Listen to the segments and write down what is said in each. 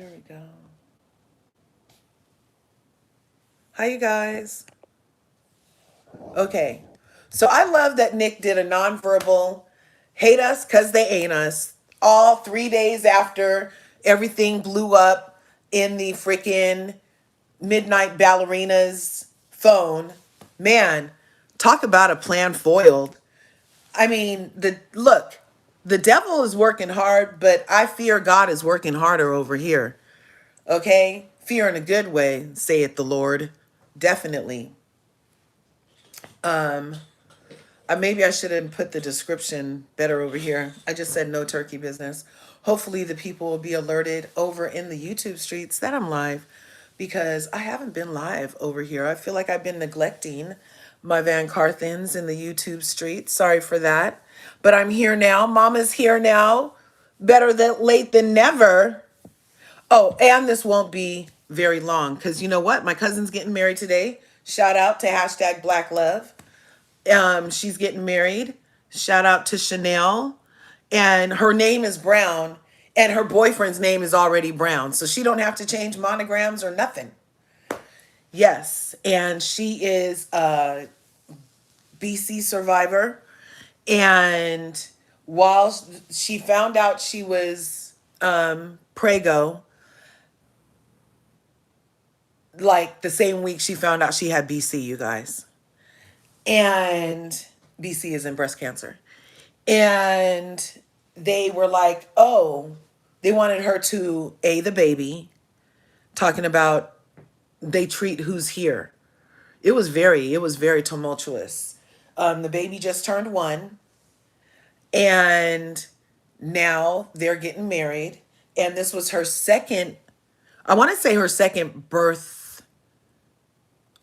There we go. Hi, you guys. Okay. So I love that Nick did a nonverbal hate us because they ain't us. All 3 days after everything blew up in the freaking Midnight Ballerina's phone. Man, talk about a plan foiled. I mean, the devil is working hard, but I fear God is working harder over here. Okay? Fear in a good way, saith the Lord. Definitely. Maybe I should have put the description better over here. I just said no turkey business. Hopefully the people will be alerted over in the YouTube streets that I'm live because I haven't been live over here. I feel like I've been neglecting my Van Carthens in the YouTube streets. Sorry for that. But I'm here now. Mama's here now. Better than late than never. Oh, and this won't be very long because you know what? My cousin's getting married today. Shout out to hashtag Black Love. She's getting married. Shout out to Chanel. And her name is Brown, and her boyfriend's name is already Brown. So she don't have to change monograms or nothing. Yes. And she is a BC survivor. And while she found out she was prego, like the same week she found out she had BC, you guys. And BC is in breast cancer. And they were like, oh, they wanted her to A, the baby, talking about they treat who's here. It was very tumultuous. The baby just turned 1, and now they're getting married. And this was her second, I want to say her second birth.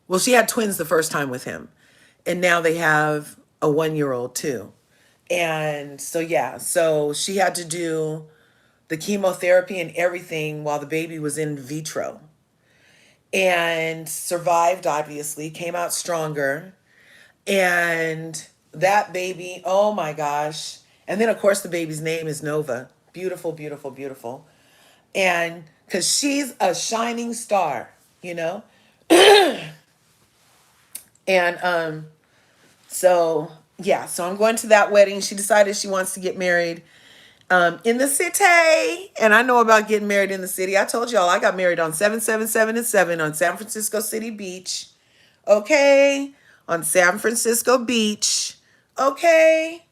Well, she had twins the first time with him. And now they have a 1-year-old too. And so, yeah, so she had to do the chemotherapy and everything while the baby was in vitro and survived, obviously, came out stronger. And that baby, oh my gosh. And then, of course, the baby's name is Nova. Beautiful, beautiful, beautiful. And because she's a shining star, you know? And so, yeah, so I'm going to that wedding. She decided she wants to get married in the city. And I know about getting married in the city. I told y'all I got married on 777 and 7 on San Francisco City Beach. Okay. On San Francisco Beach. Okay.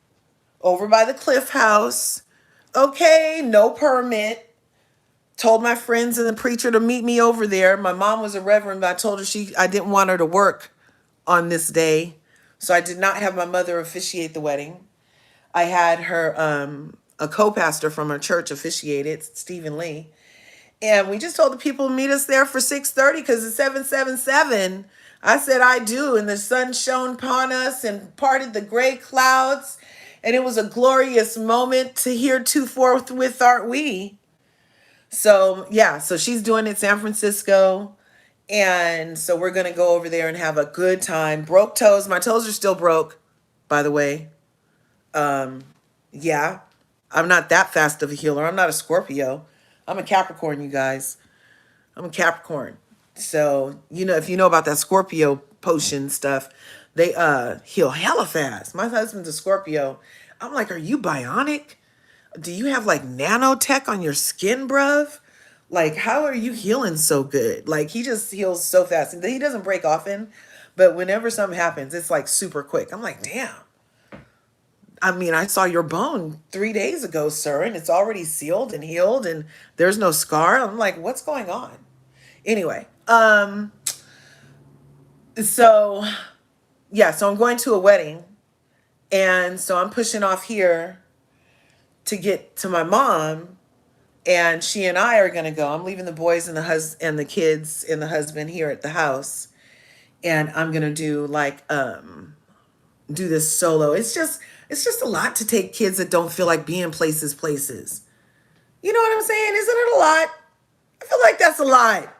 Over by the Cliff House. Okay. No permit. Told my friends and the preacher to meet me over there. My mom was a reverend, but I told her I didn't want her to work on this day. So I did not have my mother officiate the wedding. I had her a co-pastor from her church officiate it, Stephen Lee. And we just told the people to meet us there for 6:30 because it's 777. I said I do, and the sun shone upon us and parted the gray clouds. And it was a glorious moment to hear two forthwith art we. So yeah, so she's doing it San Francisco. And so we're gonna go over there and have a good time. Broke toes. My toes are still broke, by the way. Yeah, I'm not that fast of a healer. I'm not a Scorpio. I'm a Capricorn, you guys. I'm a Capricorn. So, you know, if you know about that Scorpio potion stuff, they heal hella fast. My husband's a Scorpio. I'm like, are you bionic? Do you have like nanotech on your skin, bruv? Like, how are you healing so good? Like, he just heals so fast. And he doesn't break often, but whenever something happens, it's like super quick. I'm like, damn. I mean, I saw your bone 3 days ago, sir, and it's already sealed and healed and there's no scar. I'm like, what's going on? Anyway, so yeah, so I'm going to a wedding, and so I'm pushing off here to get to my mom, and she and I are gonna go. I'm leaving the boys and the kids and the husband here at the house, and I'm gonna do do this solo. It's just a lot to take kids that don't feel like being places. You know what I'm saying? Isn't it a lot? I feel like that's a lot.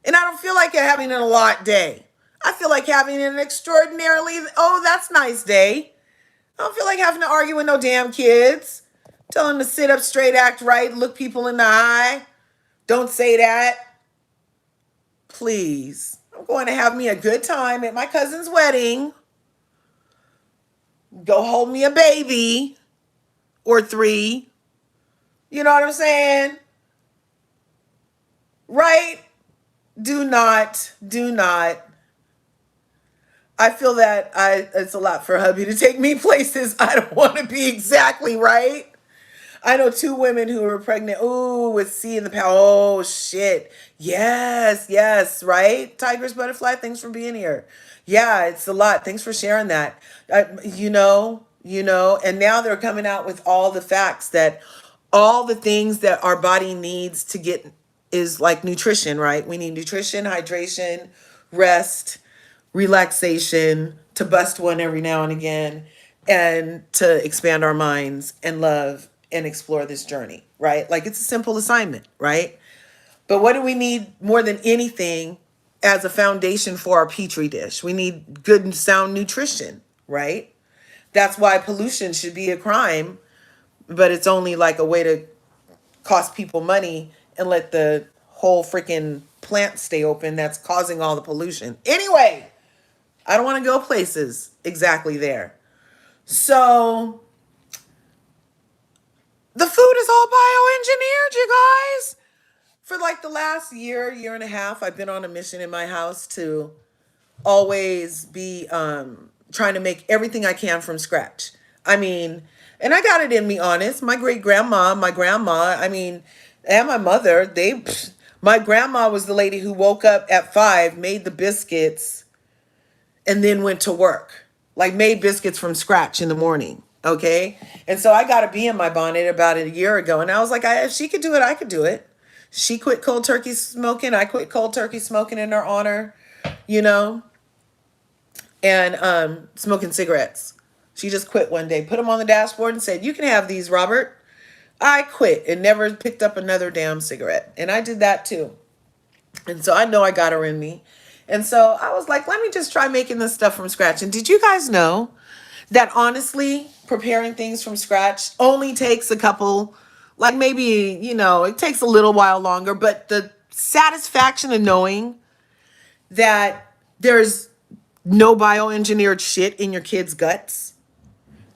And I don't feel like having an a lot day. I feel like having an extraordinarily, oh, that's nice day. I don't feel like having to argue with no damn kids. Tell them to sit up straight, act right, look people in the eye, Don't say that. Please. I'm going to have me a good time at my cousin's wedding. Go hold me a baby or three. You know what I'm saying? Right? Do not. I feel that it's a lot for hubby to take me places I don't want to be exactly, right? I know two women who were pregnant. Ooh, with C in the power. Oh shit. Yes, right? Tigress Butterfly, thanks for being here. Yeah, it's a lot. Thanks for sharing that. And now they're coming out with all the facts that all the things that our body needs to get is like nutrition, right? We need nutrition, hydration, rest, relaxation, to bust one every now and again, and to expand our minds and love and explore this journey, right? Like it's a simple assignment, right? But what do we need more than anything as a foundation for our petri dish? We need good and sound nutrition, right? That's why pollution should be a crime, but it's only like a way to cost people money and let the whole freaking plant stay open that's causing all the pollution. Anyway, I don't want to go places exactly there. So the food is all bioengineered, you guys. For like the last year and a half, I've been on a mission in my house to always be trying to make everything I can from scratch. I mean, and I got it in me, honest. My great grandma, my grandma, I mean, and my mother, my grandma was the lady who woke up at 5, made the biscuits, and then went to work. Like made biscuits from scratch in the morning. Okay. And so I got a bee in my bonnet about a year ago. And I was like, if she could do it, I could do it. She quit cold turkey smoking. I quit cold turkey smoking in her honor, you know, and smoking cigarettes. She just quit one day, put them on the dashboard and said, "You can have these, Robert." I quit and never picked up another damn cigarette. And I did that too. And so I know I got her in me. And so I was like, let me just try making this stuff from scratch. And did you guys know that honestly, preparing things from scratch only takes a couple, like maybe, it takes a little while longer, but the satisfaction of knowing that there's no bioengineered shit in your kids' guts,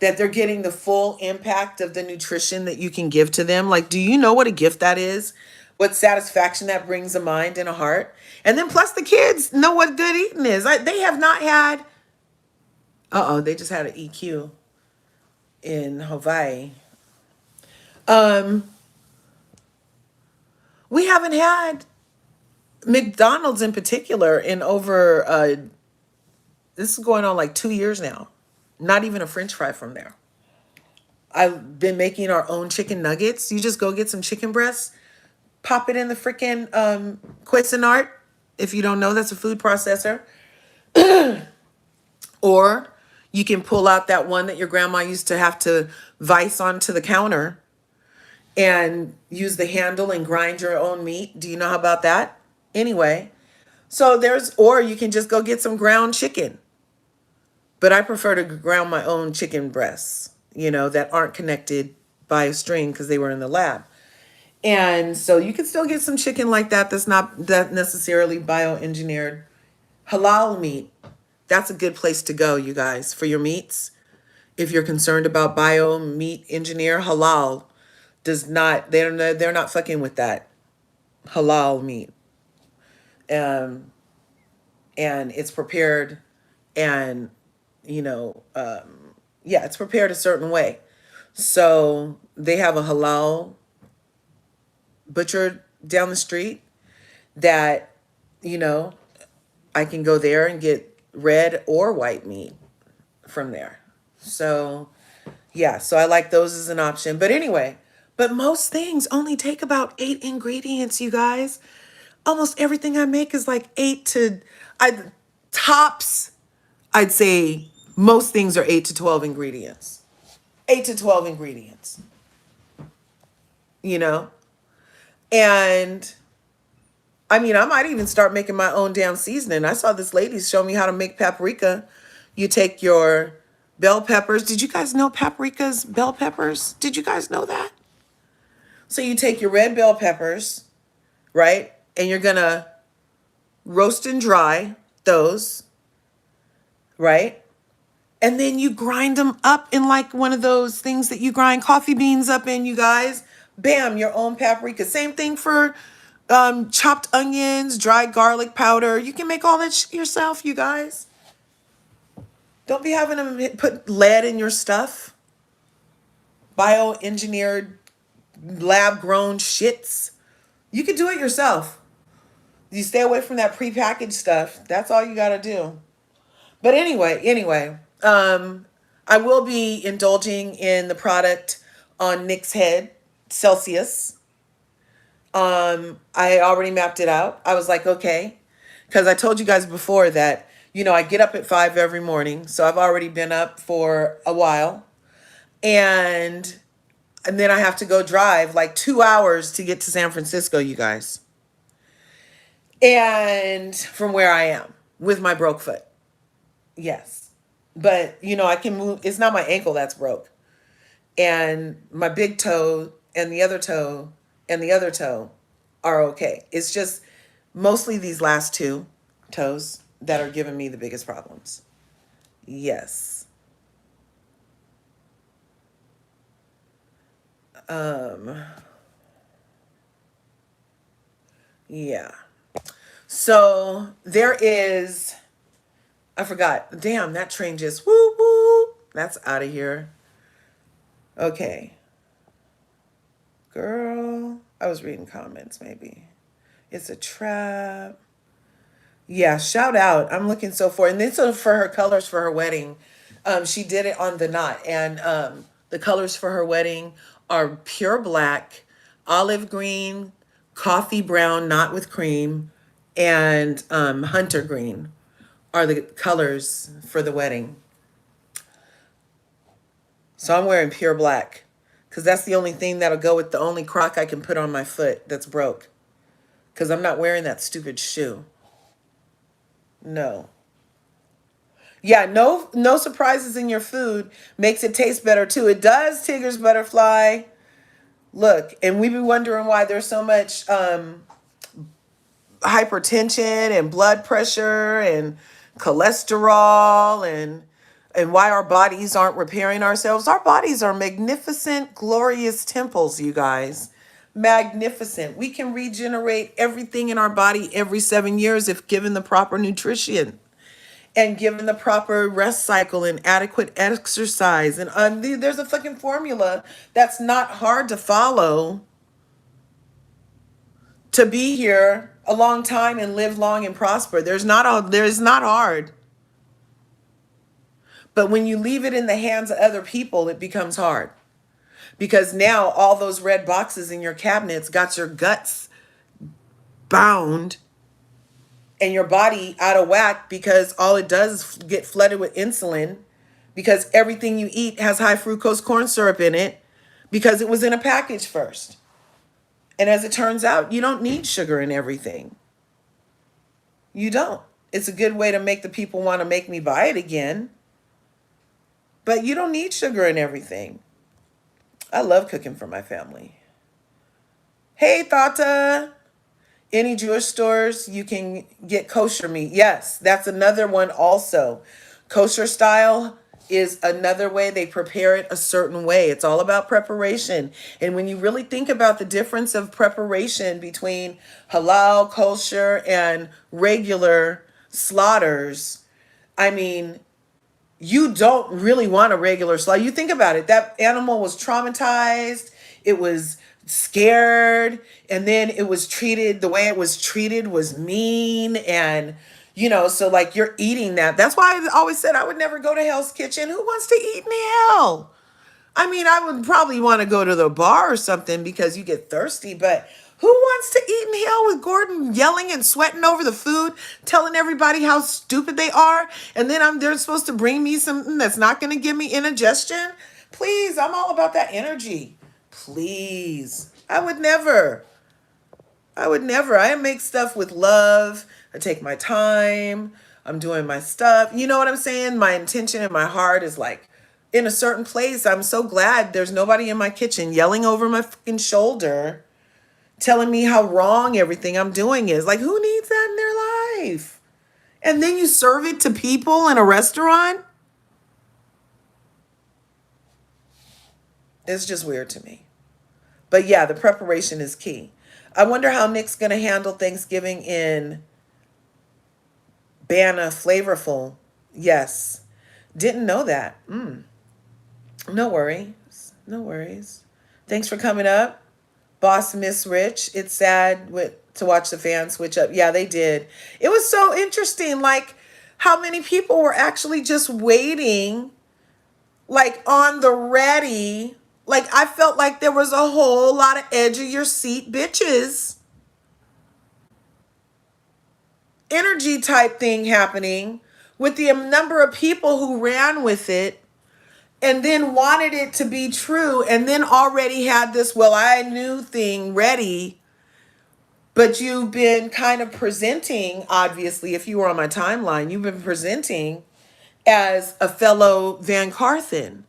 that they're getting the full impact of the nutrition that you can give to them. Like, do you know what a gift that is? What satisfaction that brings a mind and a heart? And then plus the kids know what good eating is. They have not had, they just had an EQ in Hawaii. We haven't had McDonald's in particular in over, this is going on like 2 years now. Not even a French fry from there. I've been making our own chicken nuggets. You just go get some chicken breasts, pop it in the freaking Cuisinart. If you don't know, that's a food processor. Or you can pull out that one that your grandma used to have to vice onto the counter and use the handle and grind your own meat. Do you know how about that? Anyway, or you can just go get some ground chicken. But I prefer to ground my own chicken breasts, that aren't connected by a string because they were in the lab. And so you can still get some chicken like that that's not that necessarily bioengineered. Halal meat, that's a good place to go, you guys, for your meats. If you're concerned about bio meat engineer, halal does not, they're not fucking with that halal meat. And it's prepared and, it's prepared a certain way. So they have a halal butcher down the street that, I can go there and get red or white meat from there. So, yeah, so I like those as an option. But anyway, most things only take about 8 ingredients, you guys. Almost everything I make is like 8 to, tops, I'd say most things are 8 to 12 ingredients. 8 to 12 ingredients. And I mean, I might even start making my own damn seasoning. I saw this lady show me how to make paprika. You take your bell peppers. Did you guys know paprika's bell peppers? Did you guys know that? So you take your red bell peppers, right? And you're going to roast and dry those, right? And then you grind them up in like one of those things that you grind coffee beans up in, you guys. Bam, your own paprika. Same thing for chopped onions, dried garlic powder. You can make all that yourself, you guys. Don't be having them put lead in your stuff. Bioengineered, lab-grown shits. You can do it yourself. You stay away from that prepackaged stuff. That's all you got to do. But anyway, I will be indulging in the product on Nick's head, Celsius. I already mapped it out. I was like, okay, because I told you guys before that, I get up at 5 every morning. So I've already been up for a while. And then I have to go drive like 2 hours to get to San Francisco, you guys. And from where I am with my broke foot. Yes. But, I can move. It's not my ankle that's broke. And my big toe and the other toe and the other toe are okay. It's just mostly these last two toes that are giving me the biggest problems. Yes. Yeah. So there is, I forgot. Damn, that train just whoop whoop. That's out of here. Okay. Girl, I was reading comments maybe. It's a trap. Yeah, shout out. I'm looking so for, and this is for her colors for her wedding. She did it on the knot, and the colors for her wedding are pure black, olive green, coffee brown, not with cream, and hunter green are the colors for the wedding. So I'm wearing pure black because that's the only thing that'll go with the only crock I can put on my foot that's broke. Because I'm not wearing that stupid shoe. No. Yeah, no surprises in your food makes it taste better too. It does, Tigger's butterfly. Look, and we be wondering why there's so much hypertension and blood pressure and cholesterol and why our bodies aren't repairing ourselves. Our bodies are magnificent, glorious temples, you guys. Magnificent. We can regenerate everything in our body every 7 years if given the proper nutrition and given the proper rest cycle and adequate exercise. And there's a fucking formula that's not hard to follow to be here a long time and live long and prosper. There's not hard. But when you leave it in the hands of other people, it becomes hard. Because now all those red boxes in your cabinets got your guts bound and your body out of whack because all it does is get flooded with insulin because everything you eat has high fructose corn syrup in it because it was in a package first. And as it turns out, you don't need sugar in everything. You don't. It's a good way to make the people want to make me buy it again. But you don't need sugar in everything. I love cooking for my family. Hey, Thata. Any Jewish stores, you can get kosher meat. Yes, that's another one also. Kosher style is another way they prepare it a certain way. It's all about preparation. And when you really think about the difference of preparation between halal, kosher, and regular slaughters, I mean, you don't really want a regular slaughter. You think about it. That animal was traumatized. It was scared. And then it was treated, the way it was treated was mean. And, so like you're eating that. That's why I always said I would never go to Hell's Kitchen. Who wants to eat in hell? I mean, I would probably want to go to the bar or something because you get thirsty, but who wants to eat in hell with Gordon yelling and sweating over the food, telling everybody how stupid they are, and then they're supposed to bring me something that's not going to give me indigestion? Please, I'm all about that energy. Please. I would never. I make stuff with love. I take my time. I'm doing my stuff. You know what I'm saying? My intention and my heart is like in a certain place. I'm so glad there's nobody in my kitchen yelling over my fucking shoulder, telling me how wrong everything I'm doing is. Like, who needs that in their life? And then you serve it to people in a restaurant? It's just weird to me. But yeah, the preparation is key. I wonder how Nick's going to handle Thanksgiving in Banna Flavorful. Yes. Didn't know that. No worries. No worries. Thanks for coming up. Boss Miss Rich. It's sad to watch the fans switch up. Yeah, they did. It was so interesting. Like how many people were actually just waiting, like on the ready. Like I felt like there was a whole lot of edge of your seat bitches energy type thing happening with the number of people who ran with it and then wanted it to be true and then already had this, well, I knew thing ready. But you've been kind of presenting, obviously, if you were on my timeline, you've been presenting as a fellow Van Carthen.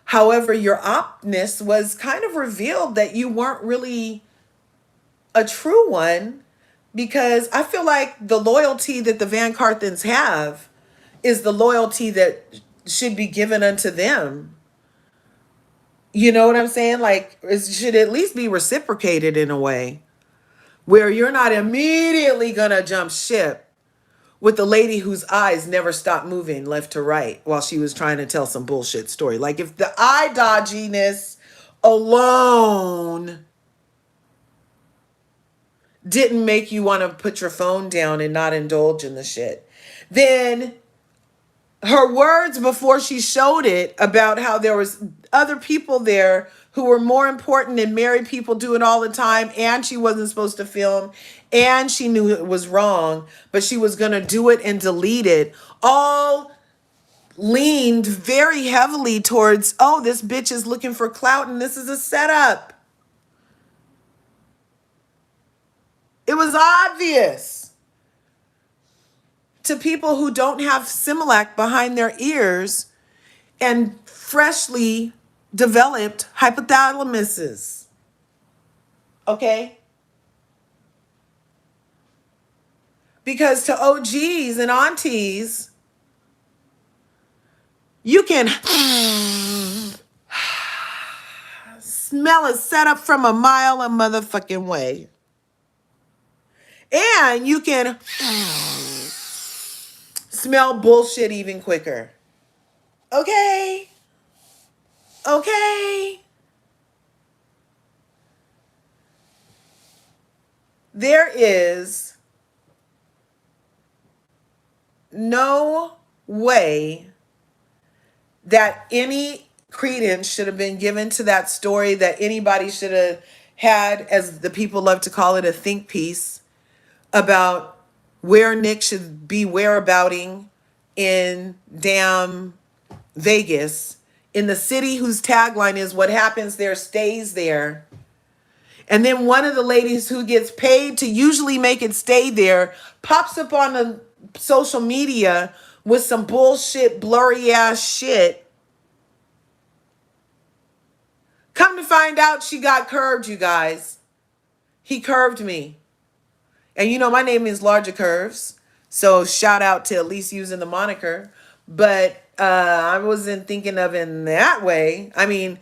However, your opness was kind of revealed that you weren't really a true one, because I feel like the loyalty that the Van Carthens have is the loyalty that should be given unto them. You know what I'm saying? Like, it should at least be reciprocated in a way where you're not immediately gonna jump ship with the lady whose eyes never stopped moving left to right while she was trying to tell some bullshit story. Like, if the eye dodginess alone didn't make you want to put your phone down and not indulge in the shit, then her words before she showed it about how there was other people there who were more important than married people do it all the time, and she wasn't supposed to film, and she knew it was wrong, but she was going to do it and delete it, all leaned very heavily towards, oh, this bitch is looking for clout and this is a setup. It was obvious to people who don't have Similac behind their ears and freshly developed hypothalamuses. Okay? Because to OGs and aunties, you can smell a setup from a mile a motherfucking way. And you can smell bullshit even quicker. Okay? Okay? There is no way that any credence should have been given to that story, that anybody should have had, as the people love to call it, a think piece about where Nick should be whereabouting in damn Vegas, in the city whose tagline is what happens there stays there. And then one of the ladies who gets paid to usually make it stay there pops up on the social media with some bullshit, blurry ass shit. Come to find out, she got curved, you guys. He curved me. And you know, my name is LRGA Curves. So shout out to at least using the moniker. But I wasn't thinking of it in that way. I mean,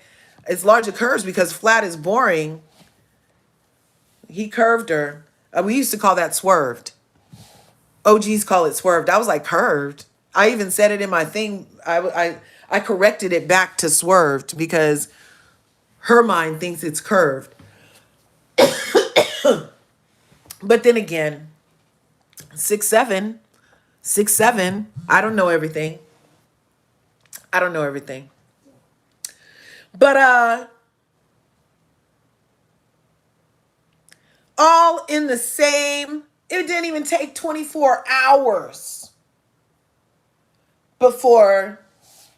it's LRGA Curves because flat is boring. He curved her. We used to call that swerved. OGs call it swerved. I was like, curved. I even said it in my thing. I corrected it back to swerved because her mind thinks it's curved. But then again, 6'7", 6'7", I don't know everything. I don't know everything. But all in the same, it didn't even take 24 hours before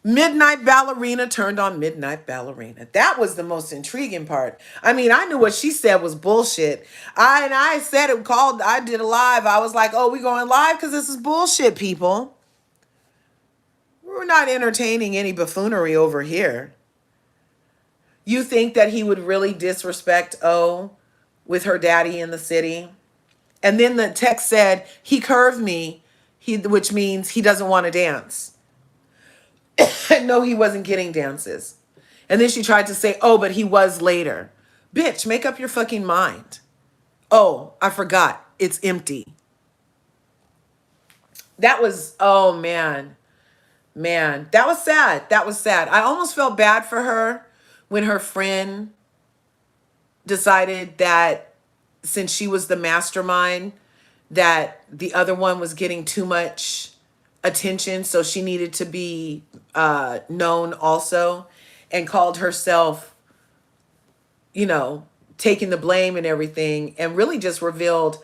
Midnight Ballerina turned on Midnight Ballerina. That was the most intriguing part. I mean, I knew what she said was bullshit. I said it, I did a live. I was like, oh, we going live because this is bullshit, people. We're not entertaining any buffoonery over here. You think that he would really disrespect O with her daddy in the city. And then the text said, he curved me, which means he doesn't want to dance. No, he wasn't getting dances. And then she tried to say, oh, but he was later. Bitch, make up your fucking mind. Oh, I forgot. It's empty. That was, oh man. Man, that was sad. That was sad. I almost felt bad for her when her friend decided that since she was the mastermind, that the other one was getting too much attention, so she needed to be known also, and called herself, taking the blame and everything, and really just revealed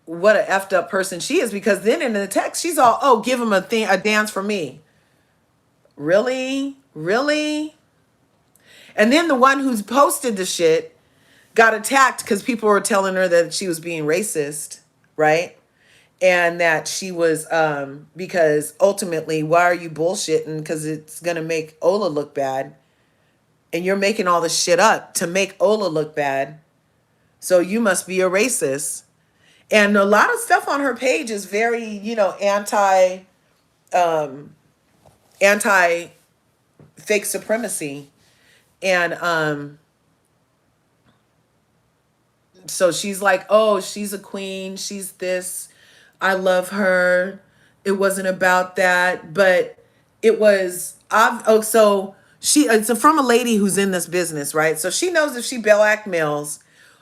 what a effed up person she is, because then in the text she's all, oh, give him a dance for me. Really? Really? And then the one who's posted the shit got attacked because people were telling her that she was being racist, right? And that she was, because ultimately, why are you bullshitting? Because it's going to make Ola look bad. And you're making all this shit up to make Ola look bad. So you must be a racist. And a lot of stuff on her page is very, anti fake supremacy. And so she's like, oh, she's a queen, she's this, I love her, it wasn't about that. But it was, so it's from a lady who's in this business, right? So she knows if she blackmails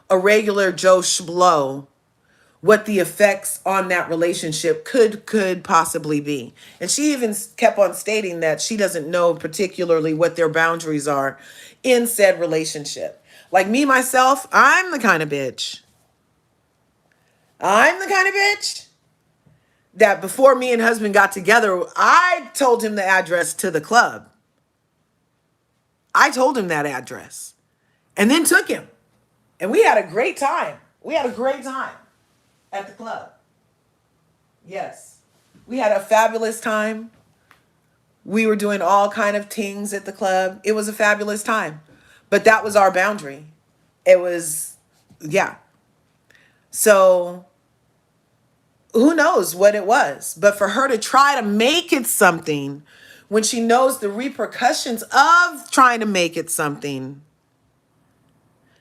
a regular Joe Schmo, what the effects on that relationship could possibly be. And she even kept on stating that she doesn't know particularly what their boundaries are in said relationship. Like me, myself, I'm the kind of bitch that before me and husband got together, I told him the address to the club. I told him that address and then took him. And we had a great time. At the club. Yes. We had a fabulous time. We were doing all kind of things at the club. It was a fabulous time. But that was our boundary. It was, yeah. So who knows what it was? But for her to try to make it something when she knows the repercussions of trying to make it something,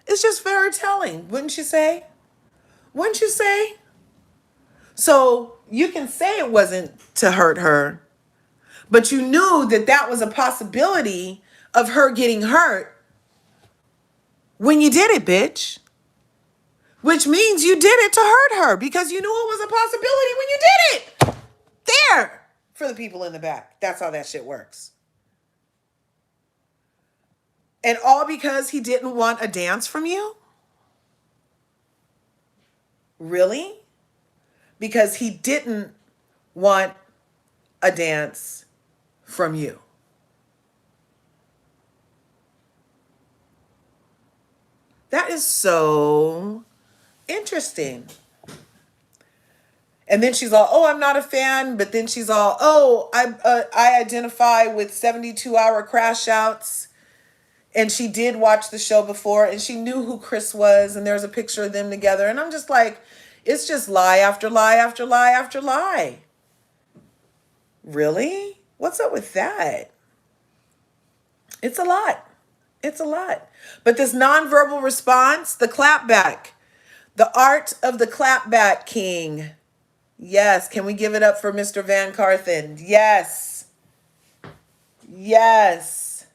it's just very telling, wouldn't you say? Wouldn't you say? So you can say it wasn't to hurt her, but you knew that that was a possibility of her getting hurt when you did it, bitch. Which means you did it to hurt her because you knew it was a possibility when you did it. There, for the people in the back. That's how that shit works. And all because he didn't want a dance from you? Really? Because he didn't want a dance from you. That is so interesting. And then she's all, oh, I'm not a fan. But then she's all, oh, I identify with 72-hour crash outs. And she did watch the show before and she knew who Chris was. And there's a picture of them together. And I'm just like, it's just lie after lie after lie after lie. Really? What's up with that? It's a lot. It's a lot. But this nonverbal response, the clapback, the art of the clapback king. Yes. Can we give it up for Mr. Van Carthen? Yes. Yes.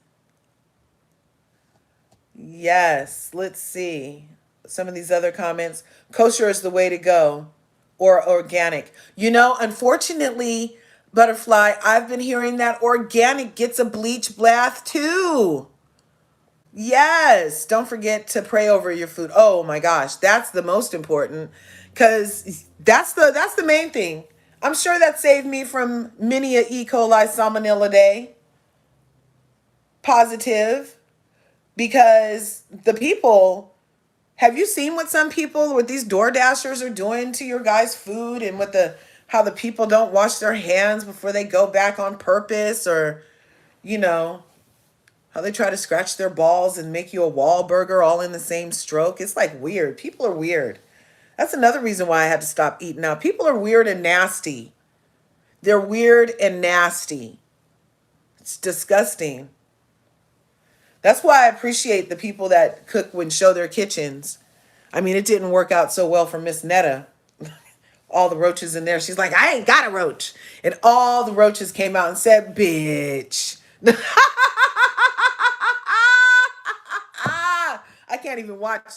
Yes. Let's see. Some of these other comments. Kosher is the way to go. Or organic. Unfortunately, Butterfly, I've been hearing that organic gets a bleach bath too. Yes. Don't forget to pray over your food. Oh my gosh. That's the most important. Because that's the main thing. I'm sure that saved me from many a E. coli salmonella day. Positive. Because the people, have you seen what some people with these Door Dashers are doing to your guys' food, and with how the people don't wash their hands before they go back on purpose, or, How they try to scratch their balls and make you a wall burger all in the same stroke. It's like weird. People are weird. That's another reason why I had to stop eating out. People are weird and nasty. They're weird and nasty. It's disgusting. That's why I appreciate the people that cook and show their kitchens. I mean, it didn't work out so well for Miss Netta. All the roaches in there. She's like, I ain't got a roach. And all the roaches came out and said, bitch. I can't even watch